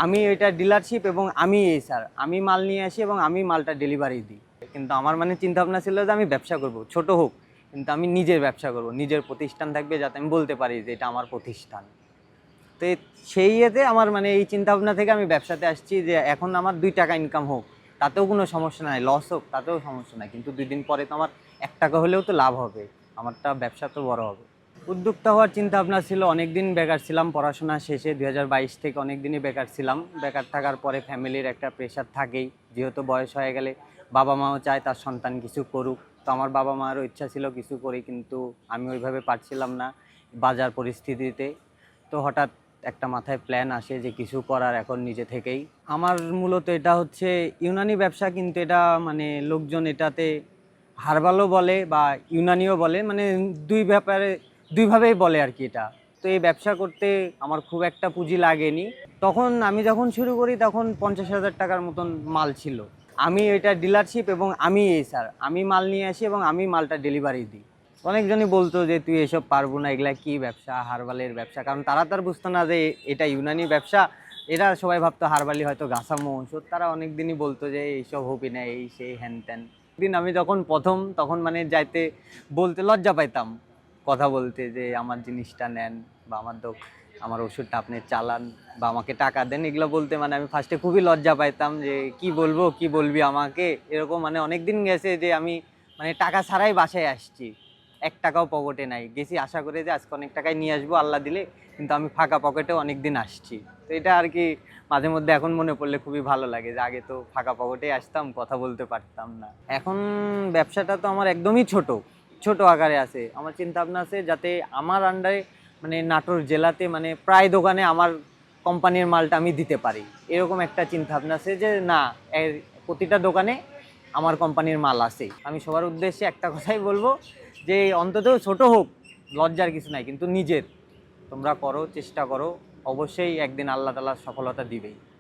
আমি এটা ডিলারশিপ এবং আমি স্যার আমি মাল নিয়ে আসি এবং আমি মালটা ডেলিভারি দিই। কিন্তু আমার মানে চিন্তা ভাবনা ছিল যে আমি ব্যবসা করব, ছোট হোক কিন্তু আমি নিজের ব্যবসা করব, নিজের প্রতিষ্ঠান থাকবে যাতে আমি বলতে পারি যে এটা আমার প্রতিষ্ঠান। তো সেই ইয়েতে আমার মানে এই চিন্তা ভাবনা থেকে আমি ব্যবসাতে আসছি যে এখন আমার 2 টাকা ইনকাম হোক তাতেও কোনো সমস্যা নাই, লস হোক তাতেও সমস্যা নাই, কিন্তু 2 দিন পরে তো আমার 1 টাকা হলেও তো লাভ হবে, আমারটা ব্যবসা তো বড় হবে। উদ্যোক্তা হওয়ার চিন্তা ভাবনা ছিল, অনেক দিন বেকার ছিলাম পড়াশোনা শেষে 2022 থেকে অনেক দিনই বেকার ছিলাম। বেকার থাকার পরে ফ্যামিলির একটা প্রেশার থাকেই, যেহেতু বয়স হয়ে গেলে বাবা মাও চায় তার সন্তান কিছু করুক। তো আমার বাবা মারও ইচ্ছা ছিল কিছু করি, কিন্তু আমি ওইভাবে পারছিলাম না বাজার পরিস্থিতিতে। তো হঠাৎ একটা মাথায় প্ল্যান আসে যে কিছু করার এখন নিজে থেকেই। আমার মূলত এটা হচ্ছে ইউনানি ব্যবসা, কিন্তু এটা মানে লোকজন এটাতে হার্বালও বলে বা ইউনানিও বলে, মানে দুইভাবেই বলে আর কি এটা। তো এই ব্যবসা করতে আমার খুব একটা পুঁজি লাগেনি। তখন আমি যখন শুরু করি তখন 50,000 টাকার মতন মাল ছিল। আমি এটা ডিলারশিপ এবং আমি স্যার আমি মাল নিয়ে আসি এবং আমি মালটা ডেলিভারি দিই। অনেকজনই বলতো যে তুই এসব পারবো না, এগুলা কি ব্যবসা, হারবালের ব্যবসা, কারণ তারা তার বুঝতো না যে এটা ইউনানি ব্যবসা। এরা সবাই ভাবতো হারবালি হয়তো গাছামো ওষুধ, তারা অনেক দিনই বলতো যে এইসব হবি না, এই সেই হ্যান ত্যান। দিন আমি যখন প্রথম তখন মানে যাইতে বলতে লজ্জা পাইতাম, কথা বলতে যে আমার জিনিসটা নেন বা আমার ওষুধটা আপনি চালান বা আমাকে টাকা দেন, এগুলো বলতে মানে আমি ফার্স্টে খুবই লজ্জা পাইতাম যে কি বলবো, কি বলবি আমাকে, এরকম মানে অনেক দিন গেছে যে আমি মানে টাকা ছাড়াই বাসায় আসছি, 1 টাকাও পকেটে নাই, গেছি আশা করে যে আজকে অনেক টাকায় নিয়ে আসবো আল্লাহ দিলে, কিন্তু আমি ফাঁকা পকেটেও অনেক দিন আসছি। তো এটা আর কি মাঝে মধ্যে এখন মনে পড়লে খুবই ভালো লাগে যে আগে তো ফাঁকা পকেটেই আসতাম, কথা বলতে পারতাম না। এখন ব্যবসাটা তো আমার একদমই ছোট, ছোট আকারে আছে। আমার চিন্তা ভাবনা আছে যাতে আমার আন্ডারে মানে নাটোর জেলাতে মানে প্রায় দোকানে আমার কোম্পানির মালটা আমি দিতে পারি, এরকম একটা চিন্তা ভাবনা আছে যে না, প্রতিটা দোকানে আমার কোম্পানির মাল আছে। আমি সবার উদ্দেশ্যে একটা কথাই বলবো যে অন্তত ছোট হোক, লজ্জার কিছু নাই, কিন্তু নিজের তোমরা করো, চেষ্টা করো, অবশ্যই একদিন আল্লাহ তাআলা সফলতা দিবেই।